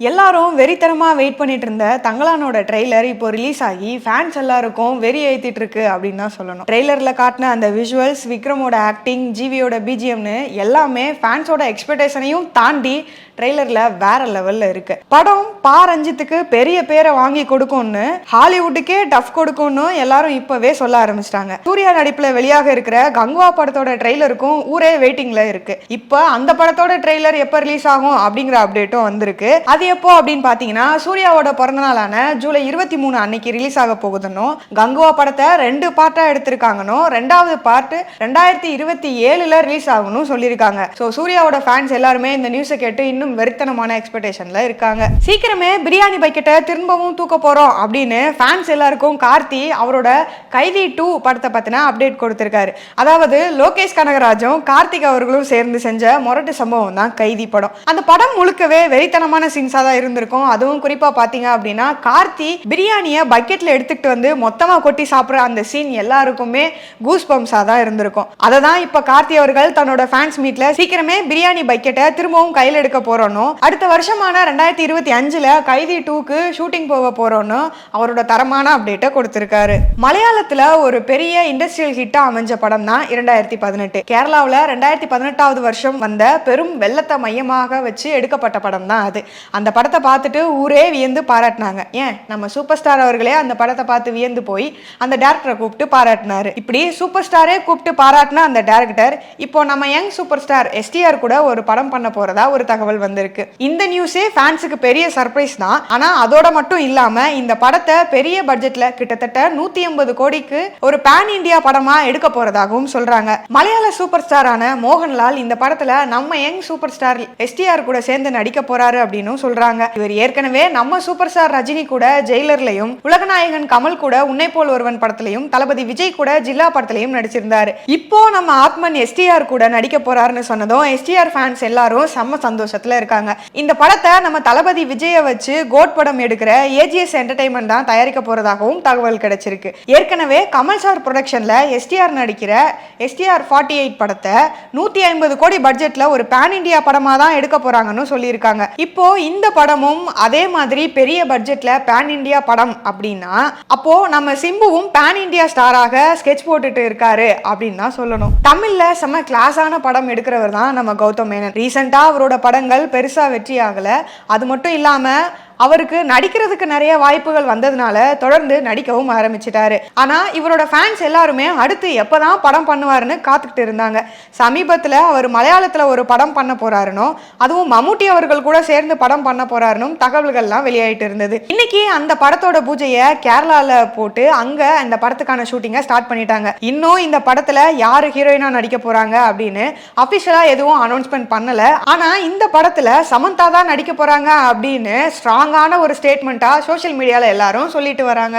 எல்லாரும் வெறித்தனமா வெயிட் பண்ணிட்டு இருந்த தங்கலானோட ட்ரெய்லர் இப்போ ரிலீஸ் ஆகி ஃபேன்ஸ் எல்லாருக்கும் வெறி ஏத்திட்டு இருக்கு அப்படின்னு தான் சொல்லணும். ட்ரெய்லர்ல காட்டின அந்த விஷுவல்ஸ், விக்ரமோட ஆக்டிங், ஜிவியோட பிஜிஎம்னு எல்லாமே ஃபேன்ஸோட எக்ஸ்பெக்டேஷனையும் தாண்டி ட்ரெய்லர்ல வேற லெவல்ல இருக்கு. படம் ரஞ்சித்துக்கு பெரிய பேரை வாங்கி கொடுக்கும்னு, ஹாலிவுட்டுக்கே டஃப் கொடுக்கும்னு எல்லாரும் இப்பவே சொல்ல ஆரம்பிச்சிட்டாங்க. சூர்யா நடிப்புல வெளியாக இருக்கிற கங்குவா படத்தோட ட்ரெய்லருக்கும் ஊரே வெயிட்டிங்ல இருக்கு. இப்ப அந்த படத்தோட ட்ரெய்லர் எப்ப ரிலீஸ் ஆகும் அப்படிங்கிற அப்டேட்டும் வந்திருக்கு. அது எப்போ அப்படின்னு பாத்தீங்கன்னா, சூர்யாவோட பிறந்த நாளான ஜூலை 23 அன்னைக்கு ரிலீஸ் ஆக போகுதுன்னு, கங்குவா படத்தை 2 பார்ட்டா எடுத்திருக்காங்கன்னு, 2வது பார்ட் 2027 ரிலீஸ் ஆகணும்னு சொல்லியிருக்காங்க. ஸோ சூர்யாவோட ஃபேன்ஸ் எல்லாருமே இந்த நியூஸை கேட்டு இன்னும் வெறித்தனமான எக்ஸ்பெக்டேஷன்ல இருக்காங்க. சீக்கிரமே பிரியாணி பக்கெட்டை திரும்பவும் தூக்க போறோம் அப்படின்னு ஃபேன்ஸ் எல்லாருக்கும் கார்த்தி அவரோட கைதி 2 படத்தை பத்தின அப்டேட் கொடுத்திருக்காரு. அதாவது லோகேஷ் கனகராஜும் கார்த்திக் அவர்களும் சேர்ந்து செஞ்ச மொரட்டு சம்பவம் தான் கைதி படம். அந்த படம் முழுக்கவே வெறித்தனமான சீன்ஸா தான் இருந்திருக்கும். அதுவும் குறிப்பா பாத்தீங்க அப்படின்னா, கார்த்தி பிரியாணியை பக்கெட்ல எடுத்துக்கிட்டு வந்து மொத்தமா கொட்டி சாப்பிடுற அந்த சீன் எல்லாருக்குமே கூஸ் பம்ஸா தான் இருந்திருக்கும். அதை தான் இப்ப கார்த்தி அவர்கள் தன்னோட ஃபேன்ஸ் மீட்ல சீக்கிரமே பிரியாணி பக்கெட்டை திரும்பவும் கையில் எடுக்க போறோம், அடுத்த வருஷமான 2025 கைதி 2க்கு ஷூட்டிங் போக போறோம்னு அவரோட தரமான அப்டேட்டை கொடுத்திருக்காரு. மலையாளத்துல ஒரு பெரிய இண்டஸ்ட்ரியல் ஹிட்டா அமைஞ்ச படம் தான் 2018. கேரளாவில் 2018வது வருஷம் வந்த பெரும் வெள்ளத்தை மையமாக வச்சு எடுக்கப்பட்ட படம் தான் அது. அந்த படத்தை பார்த்துட்டு ஊரே வியந்து பாராட்டினாங்க. ஏன் நம்ம சூப்பர் ஸ்டார் அவர்களே அந்த படத்தை பார்த்து வியந்து போய் அந்த டேரக்டரை கூப்பிட்டு பாராட்டினாரு. இப்படி சூப்பர் ஸ்டாரே கூப்பிட்டு பாராட்டின அந்த டேரக்டர் இப்போ நம்ம யங் சூப்பர் ஸ்டார் எஸ்டிஆர் கூட ஒரு படம் பண்ண போறதா ஒரு தகவல் வந்திருக்கு. இந்த நியூஸே ஃபேன்ஸுக்கு பெரிய சர்ப்ரைஸ் தான். ஆனா அதோட மட்டும் இல்லாம இந்த படத்தை பெரிய பட்ஜெட்ல கிட்டத்தட்ட 180 கோடிக்கு ஒரு பேன் இந்தியா படமா எடுக்க போறதாகவும் சொல்றாங்க. மலையாள சூப்பர் ஸ்டாரான மோகன்லால் இந்த படத்துல நம்ம யங் சூப்பர் ஸ்டார் எஸ்டிஆர் கூட சேர்ந்து நடிக்க போறாரு அப்படின்னு சொல்றாங்க. இவர் ஏற்கனவே நம்ம சூப்பர் ஸ்டார் ரஜினி கூட ஜெயிலர்லயும், உலகநாயகன் கமல் கூட உன்னை போல் ஒருவன் படத்திலையும், தளபதி விஜய் கூட ஜில்லா படத்திலையும் நடிச்சிருந்தாரு. இப்போ நம்ம ஆத்மன் எஸ்டிஆர் கூட நடிக்க போறாருன்னு சொன்னதும் எஸ்டிஆர் ஃபேன்ஸ் எல்லாரும் செம்ம சந்தோஷத்துல இருக்காங்க. இந்த படத்தை நம்ம தளபதி விஜயை வச்சு கோட் படம் எடுக்கிற ஏஜிஎஸ் என்டர்டைன்மெண்ட் தான் தயாரிக்க போறதாகவும் தகவல் கிடைச்சிருக்கு. ஏற்கனவே கமல் சார் ப்ரொடக்ஷன்ல எஸ்டிஆர் நடிக்கிற எஸ்டிஆர் 48 படத்தை 150 கோடி பட்ஜெட்ல ஒரு பேன் இந்தியா படமா தான் எடுக்க போறாங்கன்னு சொல்லியிருக்காங்க. இப்போ இந்த படமும் அதே மாதிரி பெரிய பட்ஜெட்ல பேன் இந்தியா படம் அப்படின்னா, அப்போ நம்ம சிம்புவும் பேன் இந்தியா ஸ்டாராக ஸ்கெட்ச் போட்டுட்டு இருக்காரு அப்படின்னு தான் சொல்லணும். தமிழ்ல செம்ம கிளாஸான படம் எடுக்கிறவர் தான் நம்ம கௌதம் மேனன். ரீசெண்டா அவரோட படங்கள் பெருசா வெற்றி ஆகல. அது மட்டும் இல்லாம அவருக்கு நடிக்கிறதுக்கு நிறைய வாய்ப்புகள் வந்ததுனால தொடர்ந்து நடிக்கவும் ஆரம்பிச்சிட்டாரு. ஆனா இவரோட ஃபேன்ஸ் எல்லாருமே அடுத்து எப்பதான் படம் பண்ணுவாருன்னு காத்துக்கிட்டு இருந்தாங்க. சமீபத்துல அவர் மலையாளத்துல ஒரு படம் பண்ண போறாருனோ, அதுவும் மம்முட்டி அவர்கள் கூட சேர்ந்து படம் பண்ண போறாருனும் தகவல்கள்லாம் வெளியாயிட்டு இருந்தது. இன்னைக்கு அந்த படத்தோட பூஜையை கேரளால போட்டு அங்க அந்த படத்துக்கான ஷூட்டிங்கை ஸ்டார்ட் பண்ணிட்டாங்க. இன்னும் இந்த படத்துல யாரு ஹீரோயினா நடிக்க போறாங்க அப்படின்னு அபிஷியலா எதுவும் அனௌன்ஸ்மெண்ட் பண்ணல. ஆனா இந்த படத்துல சமந்தா தான் நடிக்க போறாங்க அப்படின்னு ஸ்ட்ராங்கான ஒரு ஸ்டேட்மெண்ட்டா சோஷியல் மீடியால எல்லாரும் சொல்லிட்டு வராங்க.